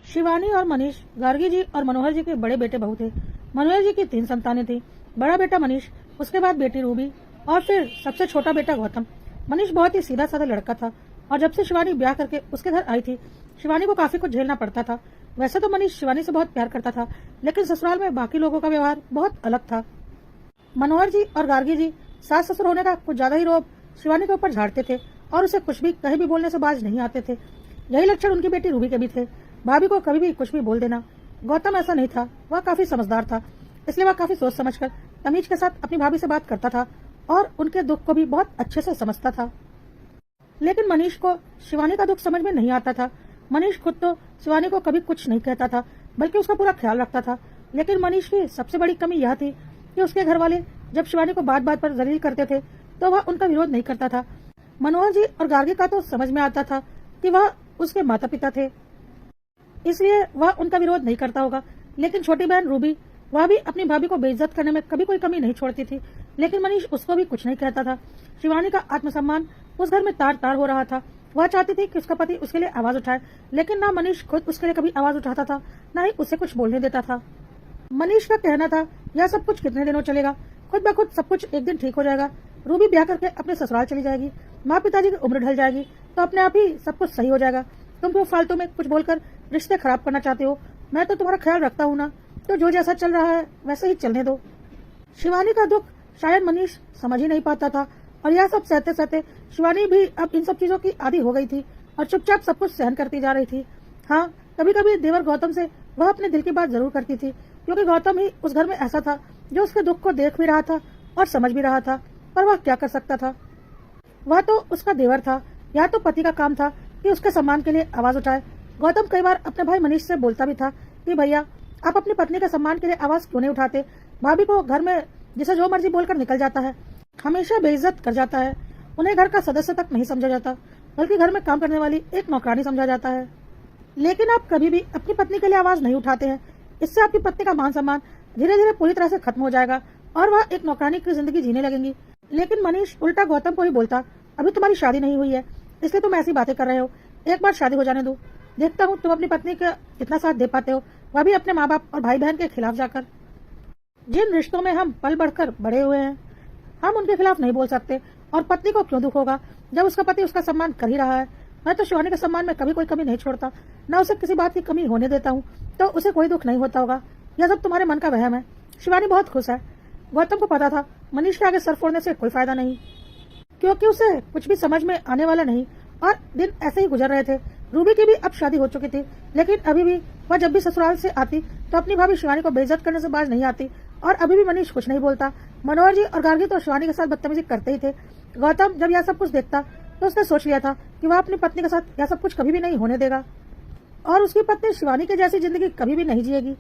शिवानी और मनीष गार्गी जी और मनोहर जी के बड़े बेटे बहू थे। मनोहर जी की 3 संतानें थी। बड़ा बेटा मनीष, उसके बाद बेटी रूबी और फिर सबसे छोटा बेटा गौतम। मनीष बहुत ही सीधा साधा लड़का था और जब से शिवानी ब्याह करके उसके घर आई थी, शिवानी को काफी कुछ झेलना पड़ता था। वैसे तो मनीष शिवानी से बहुत प्यार करता था, लेकिन ससुराल में बाकी लोगों का व्यवहार बहुत अलग था। मनोहर जी और गार्गी जी सास ससुर होने का कुछ ज्यादा ही रोब शिवानी के ऊपर झाड़ते थे और उसे कुछ भी कहीं भी बोलने से बाज नहीं आते थे। यही लक्षण उनकी बेटी रूबी के भी थे, भाभी को कभी भी कुछ भी बोल देना। गौतम ऐसा नहीं था, वह काफी समझदार था, इसलिए वह काफी सोच समझकर तमीज के साथ अपनी भाभी से बात करता था और उनके दुख को भी बहुत अच्छे से समझता था। लेकिन मनीष को शिवानी का दुख समझ में नहीं आता था। मनीष खुद तो शिवानी को कभी कुछ नहीं कहता था, बल्कि उसका पूरा ख्याल रखता था। लेकिन मनीष की सबसे बड़ी कमी यह थी कि उसके घर वाले जब शिवानी को बात बात पर जलील करते थे तो वह उनका विरोध नहीं करता था। मनोहर जी और गार्गी का तो समझ में आता था कि वह उसके माता पिता थे, इसलिए वह उनका विरोध नहीं करता होगा। लेकिन छोटी बहन रूबी, वह भी अपनी भाभी को बेइज्जत करने में कभी कोई कमी नहीं छोड़ती थी, लेकिन मनीष उसको भी कुछ नहीं कहता था। शिवानी का आत्मसम्मान उस घर में तार तार हो रहा था। वह चाहती थी कि उसका पति उसके लिए आवाज उठाए, लेकिन ना मनीष खुद उसके लिए कभी आवाज उठाता था, न ही उसे कुछ बोलने देता था। मनीष का कहना था, यह सब कुछ कितने दिनों चलेगा, खुद ब खुद सब कुछ एक दिन ठीक हो जाएगा। रूबी ब्याह करके अपने ससुराल चली जाएगी, माँ पिताजी की उम्र ढल जाएगी तो अपने आप ही सब कुछ सही हो जाएगा। तुम तो फालतू में कुछ बोलकर रिश्ते खराब करना चाहते हो। मैं तो तुम्हारा ख्याल रखता हूँ ना, तो जो जैसा चल रहा है वैसे ही चलने दो। शिवानी का दुख शायद मनीष समझ ही नहीं पाता था और यह सब सहते सहते शिवानी भी अब इन सब चीजों की आदी हो गई थी और चुपचाप सब कुछ सहन करती जा रही थी। हाँ, कभी कभी देवर गौतम से वह अपने दिल की बात जरूर करती थी, क्योंकि गौतम ही उस घर में ऐसा था जो उसके दुख को देख भी रहा था और समझ भी रहा था, पर वह क्या कर सकता था। वह तो उसका देवर था, यह तो पति का काम था कि उसके सम्मान के लिए आवाज उठाए। गौतम कई बार अपने भाई मनीष से बोलता भी था कि भैया, आप अपनी पत्नी के सम्मान के लिए आवाज क्यों नहीं उठाते। भाभी को घर में जिसे जो मर्जी बोलकर निकल जाता है, हमेशा बेइज्जत कर जाता है। उन्हें घर का सदस्य तक नहीं समझा जाता, बल्कि घर में काम करने वाली एक नौकरानी समझा जाता है। लेकिन आप कभी भी अपनी पत्नी के लिए आवाज नहीं उठाते हैं, इससे आपकी पत्नी का मान सम्मान धीरे धीरे पूरी तरह से खत्म हो जाएगा और वह एक नौकरानी की जिंदगी जीने लगेंगी। लेकिन मनीष उल्टा गौतम को ही बोलता, अभी तुम्हारी शादी नहीं हुई है, इसलिए तुम ऐसी बातें कर रहे हो, एक बार शादी हो जाने दो, देखता हूँ तुम अपनी पत्नी का कितना साथ दे पाते हो, वह भी अपने माँ बाप और भाई बहन के खिलाफ जाकर। जिन रिश्तों में हम पल बढ़कर बड़े हुए हैं, हम उनके खिलाफ नहीं बोल सकते। और पत्नी को क्यों दुख होगा जब उसका पति उसका सम्मान कर ही रहा है। मैं तो शिवानी के सम्मान में कभी कोई कमी नहीं छोड़ता, न उसे किसी बात की कमी होने देता हूँ, तो उसे कोई दुख नहीं होता होगा। यह सब तुम्हारे मन का वहम है। शिवानी बहुत खुश है। गौतम को पता था मनीष के आगे सर फोड़ने से कोई फायदा नहीं, क्योंकि उसे कुछ भी समझ में आने वाला नहीं और दिन ऐसे ही गुजर रहे थे। रूबी की भी अब शादी हो चुकी थी, लेकिन अभी भी वह जब भी ससुराल से आती तो अपनी भाभी शिवानी को बेइज्जत करने से बाज नहीं आती और अभी भी मनीष कुछ नहीं बोलता। मनोहर जी और गार्गी तो शिवानी के साथ बदतमीजी करते ही थे। गौतम जब यह सब कुछ देखता तो उसने सोच लिया था कि वह अपनी पत्नी के साथ यह सब कुछ कभी भी नहीं होने देगा और उसकी पत्नी शिवानी की जैसी जिंदगी कभी भी नहीं जिएगी।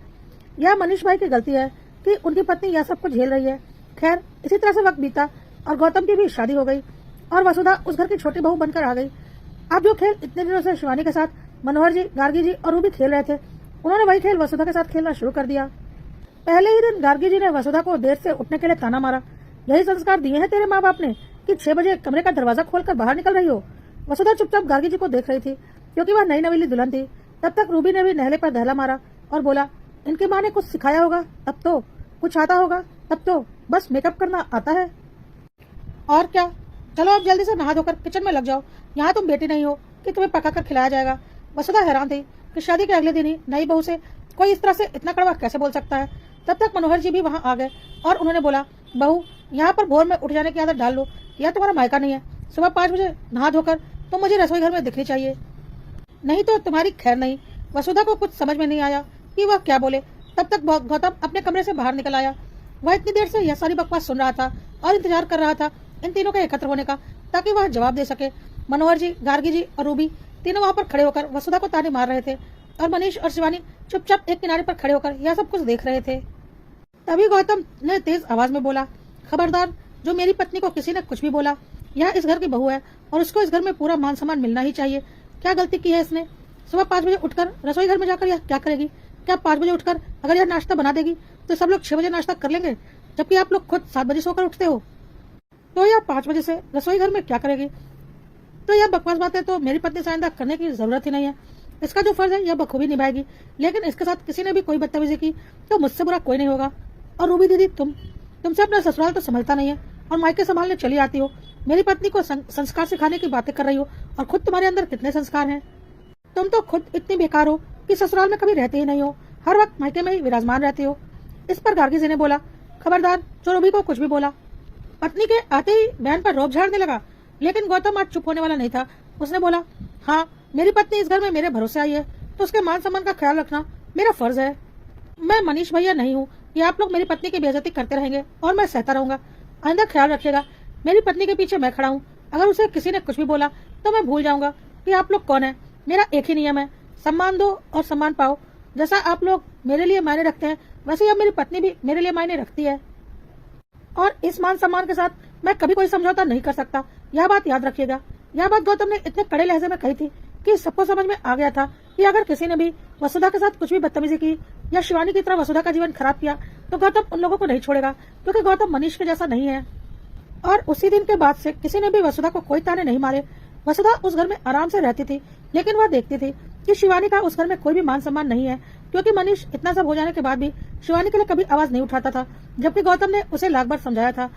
यह मनीष भाई की गलती है कि उनकी पत्नी यह सब कुछ झेल रही है। खैर, इसी तरह से वक्त बीता और गौतम की भी शादी हो गई और वसुधा उस घर की छोटी बहू बनकर आ गई। अब जो खेल इतने दिनों से शिवानी के साथ मनोहर जी, गार्गी जी और रूबी खेल रहे थे, उन्होंने वही खेल वसुधा के साथ खेलना शुरू कर दिया। पहले ही दिन गार्गी जी ने वसुधा को देर से उठने के लिए ताना मारा। यही संस्कार दिए हैं तेरे माँ बाप ने कि 6 बजे कमरे का दरवाजा खोलकर बाहर निकल रही हो। वसुधा चुपचाप गार्गी जी को देख रही थी, क्योंकि वह नई नवेली दुल्हन थी। तब तक रूबी ने भी नहले पर दहला मारा और बोला, इनकी माँ ने कुछ सिखाया होगा तब तो, कुछ आता होगा तब तो, बस मेकअप करना आता है और क्या। चलो अब जल्दी से नहा धोकर किचन में लग जाओ, यहाँ तुम बेटी नहीं हो कि तुम्हें पकाकर खिलाया जाएगा। वसुधा हैरान थी कि शादी के अगले दिन ही नई बहू से कोई इस तरह से इतना कड़वा कैसे बोल सकता है। तब तक मनोहर जी भी वहाँ आ गए और उन्होंने बोला, बहू, यहाँ पर भोर में उठ जाने की आदत डाल लो, यह तुम्हारा मायका नहीं है। सुबह 5 बजे नहा धोकर तुम मुझे रसोई घर में दिखनी चाहिए, नहीं तो तुम्हारी खैर नहीं। वसुधा को कुछ समझ में नहीं आया कि वह क्या बोले। तब तक गौतम अपने कमरे से बाहर निकल आया। वह इतनी देर से यह सारी बकवास सुन रहा था और इंतजार कर रहा था इन तीनों के एकत्र होने का, ताकि वह जवाब दे सके। मनोहर जी, गार्गी जी और रूबी तीनों वहां पर खड़े होकर वसुधा को ताने मार रहे थे और मनीष और शिवानी चुपचाप एक किनारे पर खड़े होकर यह सब कुछ देख रहे थे। तभी गौतम ने तेज आवाज में बोला, खबरदार, जो मेरी पत्नी को किसी ने कुछ भी बोला, यह इस घर की बहू है और उसको इस घर में पूरा मान सम्मान मिलना ही चाहिए। क्या गलती की है इसने? सुबह 5 बजे उठकर रसोई घर में जाकर यह क्या करेगी? क्या 5 बजे उठकर अगर यह नाश्ता बना देगी तो सब लोग 6 बजे नाश्ता कर लेंगे, जबकि आप लोग खुद 7 बजे सोकर उठते हो? तो यह 5 बजे से रसोई घर में क्या करेगी? तो यह बकवास बातें तो मेरी पत्नी से आइंदा करने की जरूरत ही नहीं है। इसका जो फर्ज है यह बखूबी निभाएगी, लेकिन इसके साथ किसी ने भी कोई बदतमीजी की तो मुझसे बुरा कोई नहीं होगा। और रूबी दीदी, तुमसे अपना ससुराल तो समझता नहीं है और मायके संभालने चली आती हो। मेरी पत्नी को संस्कार सिखाने की बातें कर रही हो, और खुद तुम्हारे अंदर कितने संस्कार हैं। तुम तो खुद इतनी बेकार हो कि ससुराल में कभी रहते ही नहीं हो, हर वक्त मायके में ही विराजमान रहती हो। इस पर गार्गी जी ने बोला, खबरदार जो रूबी को कुछ भी बोला। पत्नी के आते ही बहन पर रोब झाड़ने लगा, लेकिन गौतम आज चुप होने वाला नहीं था। उसने बोला, हाँ, मेरी पत्नी इस घर में मेरे भरोसे आई है तो उसके मान सम्मान का ख्याल रखना मेरा फर्ज है। मैं मनीष भैया नहीं हूँ कि आप लोग मेरी पत्नी की बेइज्जती करते रहेंगे और मैं सहता रहूंगा। आइंदा ख्याल रखिएगा, मेरी पत्नी के पीछे मैं खड़ा हूँ। अगर उसे किसी ने कुछ भी बोला तो मैं भूल जाऊंगा कि आप लोग कौन है। मेरा एक ही नियम है, सम्मान दो और सम्मान पाओ। जैसा आप लोग मेरे लिए मायने रखते हैं वैसे ही अब मेरी पत्नी भी मेरे लिए मायने रखती है, और इस मान सम्मान के साथ मैं कभी कोई समझौता नहीं कर सकता। यह बात याद रखिएगा। यह बात गौतम ने इतने कड़े लहजे में कही थी कि सबको समझ में आ गया था कि अगर किसी ने भी वसुधा के साथ कुछ भी बदतमीजी की या शिवानी की तरह वसुधा का जीवन खराब किया तो गौतम उन लोगों को नहीं छोड़ेगा, क्योंकि गौतम मनीष के जैसा नहीं है। और उसी दिन के बाद से किसी ने भी वसुधा को कोई ताने नहीं मारे। वसुधा उस घर में आराम से रहती थी, लेकिन वह देखती थी कि शिवानी का उस घर में कोई भी मान सम्मान नहीं है, क्योंकि मनीष इतना सब हो जाने के बाद भी शिवानी के लिए कभी आवाज नहीं उठाता था, जबकि गौतम ने उसे लाख बार समझाया था।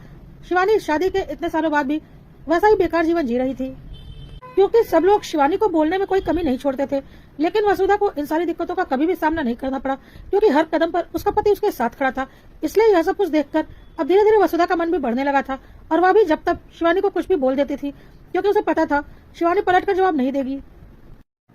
शिवानी शादी के इतने सालों बाद भी वैसा ही बेकार जीवन जी रही थी, क्योंकि सब लोग शिवानी को बोलने में कोई कमी नहीं छोड़ते थे। लेकिन वसुधा को इन सारी दिक्कतों का कभी भी सामना नहीं करना पड़ा, क्योंकि हर कदम पर उसका पति उसके साथ खड़ा था। इसलिए यह सब कुछ देखकर अब धीरे धीरे वसुधा का मन भी बढ़ने लगा था, और वह भी जब तक शिवानी को कुछ भी बोल देती थी, क्योंकि उसे पता था शिवानी पलट कर जवाब नहीं देगी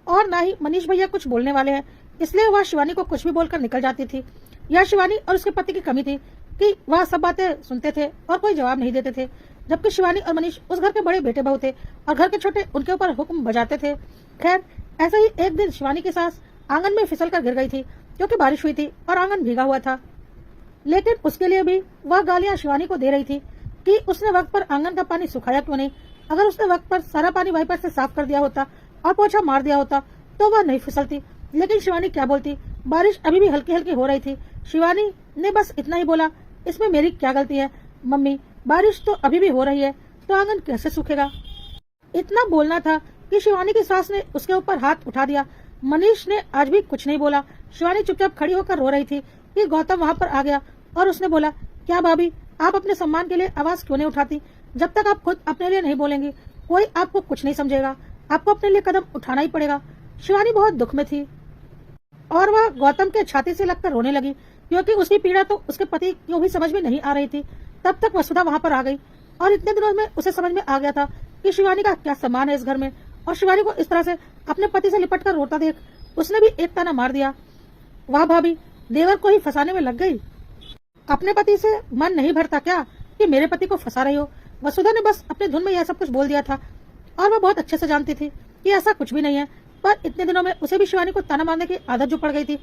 और न ही मनीष भैया कुछ बोलने वाले हैं। इसलिए वह शिवानी को कुछ भी बोलकर निकल जाती थी। यह शिवानी और उसके पति की कमी थी कि वह सब बातें सुनते थे और कोई जवाब नहीं देते थे, जबकि शिवानी और मनीष उस घर के बड़े बेटे बहू थे और घर के छोटे उनके ऊपर हुक्म बजाते थे। खैर, ऐसे ही एक दिन शिवानी की सास आंगन में फिसल कर गिर गई थी, क्योंकि बारिश हुई थी और आंगन भीगा हुआ था। लेकिन उसके लिए भी वह गालियां शिवानी को दे रही थी कि उसने वक्त पर आंगन का पानी सुखाया क्यों नहीं। अगर उसने वक्त पर सारा पानी वाइपर से साफ कर दिया होता और पोछा मार दिया होता तो वह नहीं फिसलती। लेकिन शिवानी क्या बोलती, बारिश अभी भी हल्की हल्की हो रही थी। शिवानी ने बस इतना ही बोला, इसमें मेरी क्या गलती है मम्मी, बारिश तो अभी भी हो रही है तो आंगन कैसे सूखेगा। इतना बोलना था कि शिवानी की सास ने उसके ऊपर हाथ उठा दिया। मनीष ने आज भी कुछ नहीं बोला। शिवानी चुपचाप खड़ी होकर रो रही थी कि गौतम वहां पर आ गया और उसने बोला, क्या भाभी, आप अपने सम्मान के लिए आवाज क्यों नहीं उठाती? जब तक आप खुद अपने लिए नहीं बोलेंगी कोई आपको कुछ नहीं समझेगा, आपको अपने लिए कदम उठाना ही पड़ेगा। शिवानी बहुत दुख में थी और वह गौतम के छाती से लगकर रोने लगी, क्योंकि उसकी पीड़ा तो उसके पति को भी समझ में नहीं आ रही थी। तब तक वसुधा वहां पर आ गई और इतने दिनों में उसे समझ में आ गया था कि शिवानी का क्या सम्मान है इस घर में। और शिवानी को इस तरह से अपने पति से लिपट कर रोता देख उसने भी एक ताना मार दिया, वाह भाभी, देवर को ही फंसाने में लग गई। अपने पति से मन नहीं भरता क्या कि मेरे पति को फंसा रही हो? वसुधा ने बस अपने धुन में यह सब कुछ बोल दिया था और वह बहुत अच्छे से जानती थी कि ऐसा कुछ भी नहीं है, पर इतने दिनों में उसे भी शिवानी को ताना मारने की आदत जो पड़ गई थी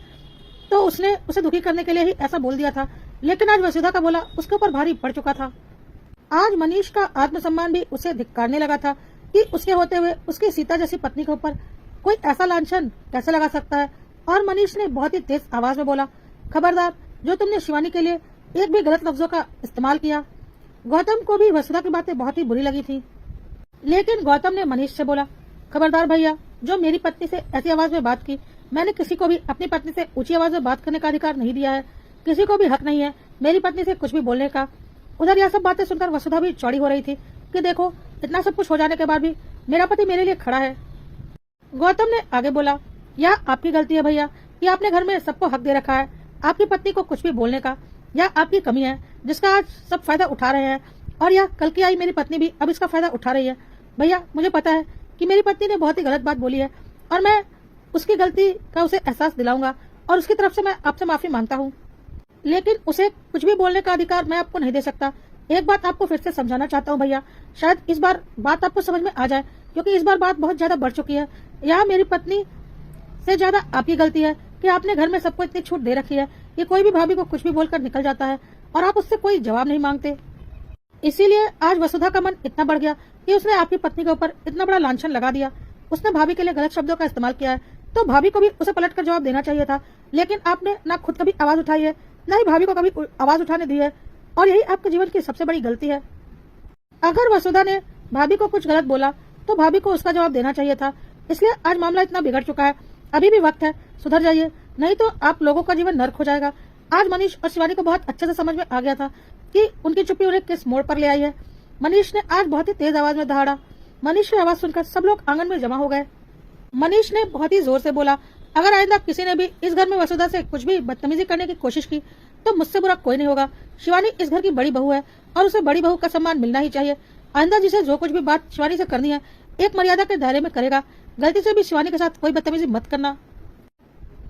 तो उसने उसे दुखी करने के लिए ही ऐसा बोल दिया था। लेकिन आज वसुधा का बोला उसके ऊपर भारी पड़ चुका था। आज मनीष का आत्मसम्मान भी उसे धिक्कारने लगा था कि उसके होते हुए उसकी सीता जैसी पत्नी के ऊपर कोई ऐसा लांछन कैसे लगा सकता है। और मनीष ने बहुत ही तेज आवाज में बोला, खबरदार, जो तुमने शिवानी के लिए एक भी गलत लफ्जों का इस्तेमाल किया। गौतम को भी वसुधा की बातें बहुत ही बुरी लगी थी, लेकिन गौतम ने मनीष से बोला, खबरदार भैया, जो मेरी पत्नी से ऐसी आवाज में बात की, मैंने किसी को भी अपनी पत्नी से ऊंची आवाज में बात करने का अधिकार नहीं दिया है। किसी को भी हक नहीं है मेरी पत्नी से कुछ भी बोलने का। उधर यह सब बातें सुनकर वसुधा भी चौड़ी हो रही थी कि देखो, इतना सब कुछ हो जाने के बाद भी मेरा पति मेरे लिए खड़ा है। गौतम ने आगे बोला, यह आपकी गलती है भैया कि आपने घर में सबको हक दे रखा है आपकी पत्नी को कुछ भी बोलने का। यह आपकी कमी है जिसका आज सब फायदा उठा रहे हैं, और यह कल की आई मेरी पत्नी भी अब इसका फायदा उठा रही है। भैया, मुझे पता है कि मेरी पत्नी ने बहुत ही गलत बात बोली है और मैं उसकी गलती का उसे एहसास दिलाऊंगा और उसकी तरफ से मैं आपसे माफी मांगता हूँ, लेकिन उसे कुछ भी बोलने का अधिकार मैं आपको नहीं दे सकता। एक बात आपको फिर से समझाना चाहता हूँ भैया, शायद इस बार बात आपको समझ में आ जाए, क्योंकि इस बार बात बहुत ज्यादा बढ़ चुकी है। यहाँ मेरी पत्नी से ज्यादा आपकी गलती है कि आपने घर में सबको इतनी छूट दे रखी है कि कोई भी भाभी को कुछ भी बोलकर निकल जाता है और आप उससे कोई जवाब नहीं मांगते। इसीलिए आज वसुधा का मन इतना बढ़ गया कि उसने आपकी पत्नी के ऊपर इतना बड़ा लांछन लगा दिया। उसने भाभी के लिए गलत शब्दों का इस्तेमाल किया है, तो भाभी को भी उसे पलटकर जवाब देना चाहिए था, लेकिन आपने ना खुद कभी आवाज उठाई है, न ही भाभी को कभी आवाज उठाने दी है, और यही आपके जीवन की सबसे बड़ी गलती है। अगर वसुधा ने भाभी को कुछ गलत बोला तो भाभी को उसका जवाब देना चाहिए था। इसलिए आज मामला इतना बिगड़ चुका है। अभी भी वक्त है, सुधर जाइए, नहीं तो आप लोगों का जीवन नर्क हो जाएगा। आज मनीष और शिवानी को बहुत अच्छे से समझ में आ गया था कि उनकी चुप्पी उन्हें किस मोड़ पर ले आई है। मनीष ने आज बहुत ही तेज आवाज में दहाड़ा। मनीष की आवाज सुनकर सब लोग आंगन में जमा हो गए। मनीष ने बहुत ही जोर से बोला, अगर आइंदा किसी ने भी इस घर में वसुधा से कुछ भी बदतमीजी करने की कोशिश की तो मुझसे बुरा कोई नहीं होगा। शिवानी इस घर की बड़ी बहू है और उसे बड़ी बहू का सम्मान मिलना ही चाहिए। आइंदा जिसे जो कुछ भी बात शिवानी से करनी है एक मर्यादा के दायरे में करेगा। गलती से भी शिवानी के साथ कोई बदतमीजी मत करना,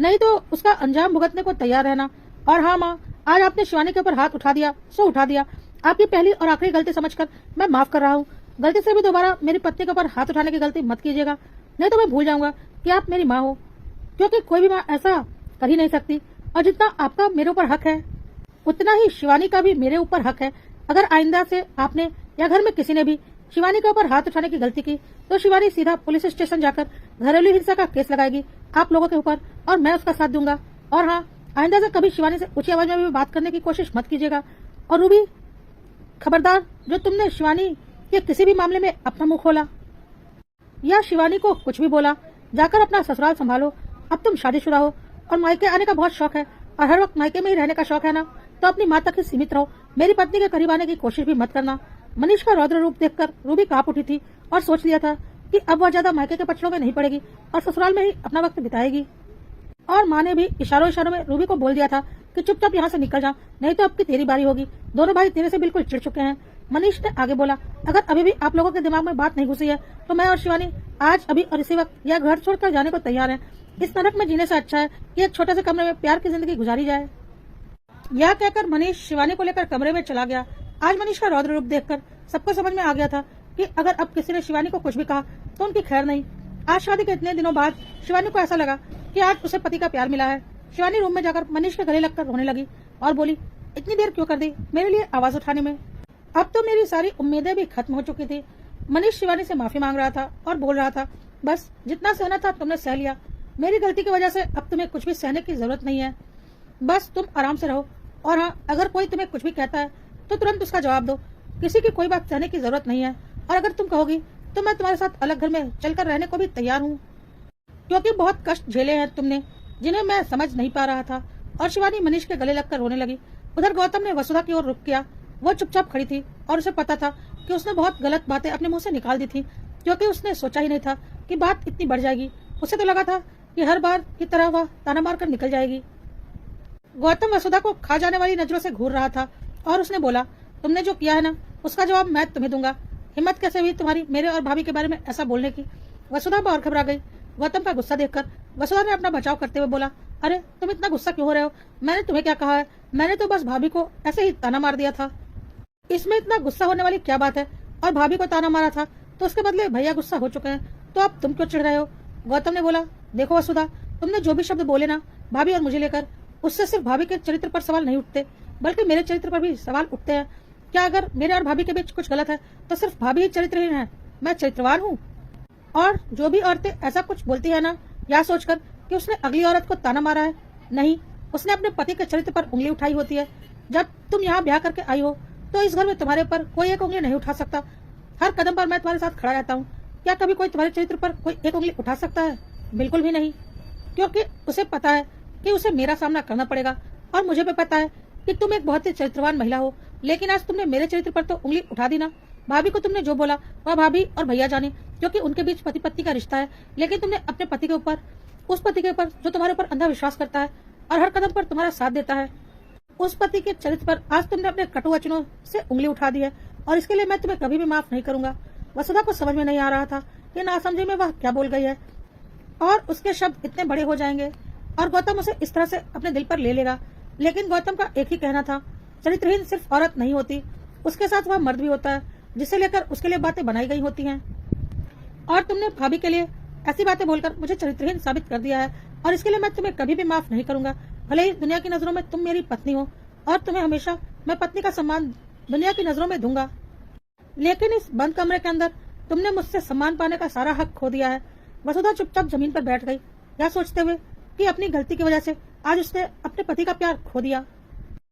नहीं तो उसका अंजाम भुगतने को तैयार रहना। और हाँ माँ, आज आपने शिवानी के ऊपर हाथ उठा दिया सो उठा दिया। आपकी पहली और आखिरी गलती समझकर मैं माफ कर रहा हूँ। गलती से भी दोबारा मेरी पत्नी के ऊपर हाथ उठाने की गलती मत कीजिएगा, नहीं तो मैं भूल जाऊंगा कि आप मेरी माँ हो, क्योंकि कोई भी माँ ऐसा कर ही नहीं सकती। और जितना आपका मेरे ऊपर हक है उतना ही शिवानी का भी मेरे ऊपर हक है। अगर आइंदा से आपने या घर में किसी ने भी शिवानी के ऊपर हाथ उठाने की गलती की तो शिवानी सीधा पुलिस स्टेशन जाकर घरेलू हिंसा का केस लगाएगी आप लोगों के ऊपर, और मैं उसका साथ दूंगा। और हाँ, आइंदा से कभी शिवानी से ऊंची आवाज में भी बात करने की कोशिश मत कीजिएगा। और रूबी, खबरदार, जो तुमने शिवानी के किसी भी मामले में अपना मुंह खोला या शिवानी को कुछ भी बोला, जाकर अपना ससुराल संभालो। अब तुम शादीशुदा हो और मायके आने का बहुत शौक है और हर वक्त मायके में ही रहने का शौक है ना, तो अपनी माँ तक ही सीमित रहो। मेरी पत्नी के करीब आने की कोशिश भी मत करना। मनीष का रौद्र रूप देखकर रूबी कांप उठी थी और सोच लिया था कि अब वह ज्यादा मायके के पछड़ों में नहीं पड़ेगी और ससुराल में ही अपना वक्त बिताएगी। और माँ ने भी इशारों इशारों में रूबी को बोल दिया था कि चुपचाप यहाँ से निकल जा, नहीं तो अब की तेरी बारी होगी। दोनों भाई तेरे से बिल्कुल चिढ़ चुके हैं। मनीष ने आगे बोला, अगर अभी भी आप लोगों के दिमाग में बात नहीं घुसी है तो मैं और शिवानी आज अभी और इसी वक्त यह घर छोड़कर जाने को तैयार है। इस नरक में जीने से अच्छा है कि एक छोटे से कमरे में प्यार की जिंदगी गुजारी जाए। यह कहकर मनीष शिवानी को लेकर कमरे में चला गया। आज मनीष का रौद्र रूप देखकर सबको समझ में आ गया था कि अगर अब किसी ने शिवानी को कुछ भी कहा तो उनकी खैर नहीं। आज शादी के इतने दिनों बाद शिवानी को ऐसा लगा कि आज उसे पति का प्यार मिला है। शिवानी रूम में जाकर मनीष के गले लगकर रोने लगी और बोली, इतनी देर क्यों कर दी मेरे लिए आवाज उठाने में? अब तो मेरी सारी उम्मीदें भी खत्म हो चुकी थी। मनीष शिवानी से माफी मांग रहा था और बोल रहा था, बस जितना सहना था तुमने सह लिया। मेरी गलती की वजह से अब तुम्हें कुछ भी सहने की जरूरत नहीं है। बस तुम आराम से रहो। और हाँ, अगर कोई तुम्हें कुछ भी कहता है तो तुरंत उसका जवाब दो। किसी की कोई बात सहने की जरूरत नहीं है। और अगर तुम कहोगी तो मैं तुम्हारे साथ अलग घर में चलकर रहने को भी तैयार हूँ, क्योंकि बहुत कष्ट झेले हैं तुमने जिन्हें मैं समझ नहीं पा रहा था। और शिवानी मनीष के गले लगकर रोने लगी। उधर गौतम ने वसुधा की ओर रुख किया। वो चुपचाप खड़ी थी और उसे पता था कि उसने बहुत गलत बातें अपने मुंह से निकाल दी थी, क्योंकि उसने सोचा ही नहीं था कि बात इतनी बढ़ जाएगी। उसे तो लगा था कि हर बार की तरह वह ताना मारकर निकल जाएगी। गौतम वसुधा को खा जाने वाली नजरों से घूर रहा था और उसने बोला, तुमने जो किया है ना उसका जवाब मैं तुम्हें दूंगा। हिम्मत कैसे हुई तुम्हारी मेरे और भाभी के बारे में ऐसा बोलने की? वसुधा और घबरा गई। गौतम का गुस्सा देखकर वसुधा ने अपना बचाव करते हुए बोला, अरे तुम इतना गुस्सा क्यों हो रहे हो? मैंने तुम्हें क्या कहा है? मैंने तो बस भाभी को ऐसे ही ताना मार दिया था। इसमें इतना गुस्सा होने वाली क्या बात है? और भाभी को ताना मारा था तो उसके बदले भैया गुस्सा हो चुके हैं, तो अब तुम क्यों चिढ़ रहे हो? गौतम ने बोला, देखो वसुधा, तुमने जो भी शब्द बोले ना भाभी और मुझे लेकर, उससे सिर्फ भाभी के चरित्र पर सवाल नहीं उठते बल्कि मेरे चरित्र पर भी सवाल उठते हैं। क्या अगर मेरे और भाभी के बीच कुछ गलत है तो सिर्फ भाभी ही चरित्रहीन है, मैं चरित्रवान हूँ? और जो भी औरतें ऐसा कुछ बोलती है ना, यह सोचकर कि उसने अगली औरत को ताना मारा है, नहीं, उसने अपने पति के चरित्र पर उंगली उठाई होती है। जब तुम यहाँ ब्याह करके आई हो तो इस घर में तुम्हारे पर कोई एक उंगली नहीं उठा सकता। हर कदम पर मैं तुम्हारे साथ खड़ा रहता हूँ। क्या कभी कोई तुम्हारे चरित्र पर कोई एक उंगली उठा सकता है? बिल्कुल भी नहीं, क्योंकि उसे पता है कि उसे मेरा सामना करना पड़ेगा। और मुझे भी पता है कि तुम एक बहुत ही चरित्रवान महिला हो, लेकिन आज तुमने मेरे चरित्र पर तो उंगली उठा दी ना। भाभी को तुमने जो बोला वह भाभी और भैया जाने, क्योंकि उनके बीच पति पत्नी का रिश्ता है, लेकिन तुमने अपने पति के ऊपर, उस पति के ऊपर जो तुम्हारे ऊपर अंधा विश्वास करता है और हर कदम पर तुम्हारा साथ देता है, उस पति के चरित्र पर आज तुमने अपने कटु वचनों से उंगली उठा दी है। और इसके लिए मैं तुम्हें कभी भी माफ नहीं करूंगा। वसुधा को समझ में नहीं आ रहा था कि नासमझी में वह क्या बोल गई है और उसके शब्द इतने बड़े हो जाएंगे और गौतम उसे इस तरह से अपने दिल पर ले लेगा। लेकिन गौतम का एक ही कहना था, चरित्रहीन सिर्फ औरत नहीं होती, उसके साथ वह मर्द भी होता है जिसे लेकर उसके लिए बातें बनाई गई होती हैं। और तुमने भाभी के लिए ऐसी बातें बोलकर मुझे चरित्रहीन साबित कर दिया है और इसके लिए मैं तुम्हें कभी भी माफ नहीं करूंगा। भले ही दुनिया की नजरों में तुम मेरी पत्नी हो और तुम्हें हमेशा मैं पत्नी का सम्मान दुनिया की नजरों में दूंगा, लेकिन इस बंद कमरे के अंदर तुमने मुझसे सम्मान पाने का सारा हक खो दिया है। वसुधा चुपचाप जमीन पर बैठ गई, यह सोचते हुए कि अपनी गलती की वजह से आज उसने अपने पति का प्यार खो दिया।